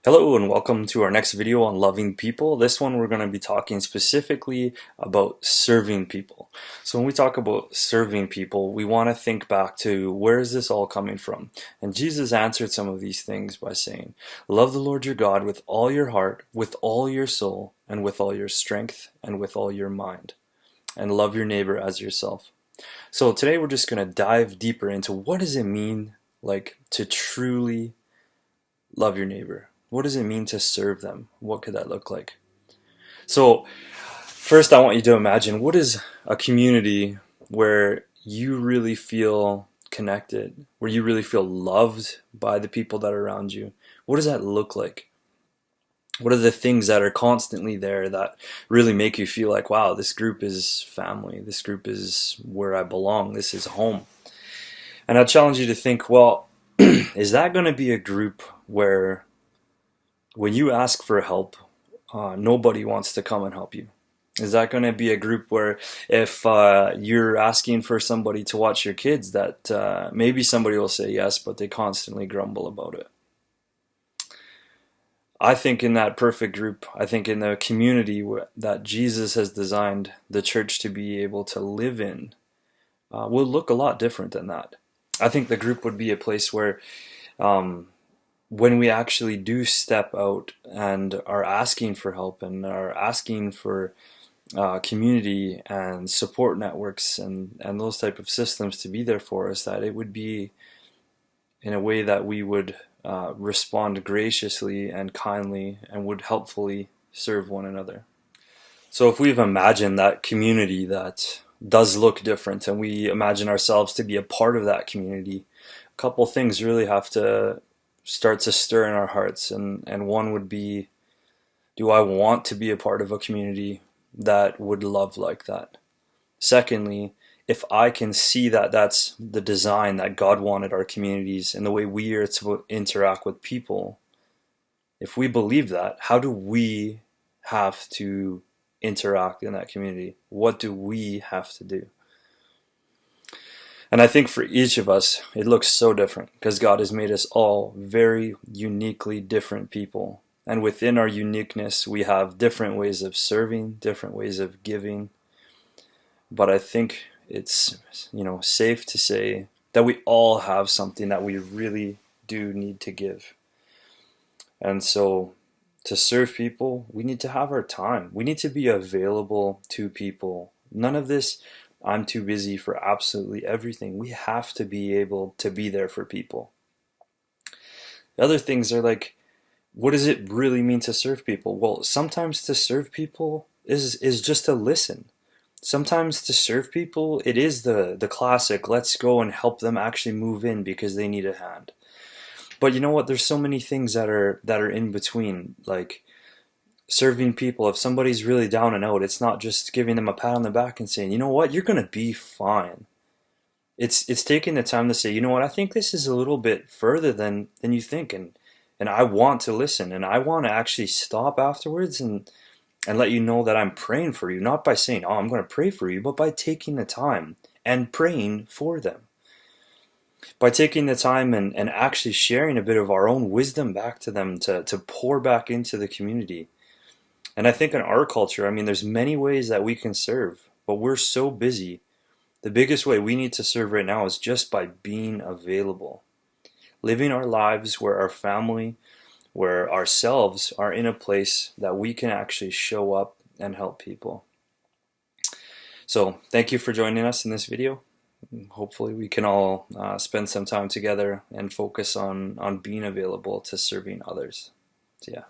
Hello and welcome to our next video on loving people. This one we're going to be talking specifically about serving people. So when we talk about serving people, we want to think back to where is this all coming from? And Jesus answered some of these things by saying, love the Lord your God with all your heart, with all your soul, and with all your strength, and with all your mind. And love your neighbor as yourself. So today we're just going to dive deeper into what does it mean like to truly love your neighbor. What does it mean to serve them? What could that look like? So first I want you to imagine, what is a community where you really feel connected, where you really feel loved by the people that are around you? What does that look like? What are the things that are constantly there that really make you feel like, wow, this group is family, this group is where I belong, this is home? And I challenge you to think, well, is that going to be a group where when you ask for help, nobody wants to come and help you? Is that going to be a group where if you're asking for somebody to watch your kids, that maybe somebody will say yes, but they constantly grumble about it? I think in that perfect group, I think in the community that Jesus has designed the church to be able to live in, will look a lot different than that. I think the group would be a place where when we actually do step out and are asking for help and are asking for community and support networks and those type of systems to be there for us, that it would be in a way that we would respond graciously and kindly and would helpfully serve one another. So if we've imagined that community that does look different and we imagine ourselves to be a part of that community, a couple things really have to start to stir in our hearts, and one would be, do I want to be a part of a community that would love like that? Secondly, if I can see that that's the design that God wanted our communities and the way we are to interact with people, if we believe that, how do we have to interact in that community? What do we have to do? And I think for each of us, it looks so different because God has made us all very uniquely different people. And within our uniqueness, we have different ways of serving, different ways of giving. But I think it's, safe to say that we all have something that we really do need to give. And so to serve people, we need to have our time. We need to be available to people. None of this, I'm too busy for absolutely everything. We have to be able to be there for people. The other things are like, what does it really mean to serve people? Well, sometimes to serve people is just to listen. Sometimes to serve people, it is the classic, let's go and help them actually move in because they need a hand. But you know what? There's so many things that are in between, like serving people. If somebody's really down and out, it's not just giving them a pat on the back and saying, you know what, you're gonna be fine. It's taking the time to say, you know what, I think this is a little bit further than you think, and I want to listen, and I want to actually stop afterwards and let you know that I'm praying for you, not by saying, oh, I'm going to pray for you, but by taking the time and praying for them. By taking the time and actually sharing a bit of our own wisdom back to them to pour back into the community. And I think in our culture, there's many ways that we can serve, but we're so busy. The biggest way we need to serve right now is just by being available. Living our lives where our family, where ourselves are in a place that we can actually show up and help people. So thank you for joining us in this video. Hopefully we can all spend some time together and focus on being available to serving others. So yeah.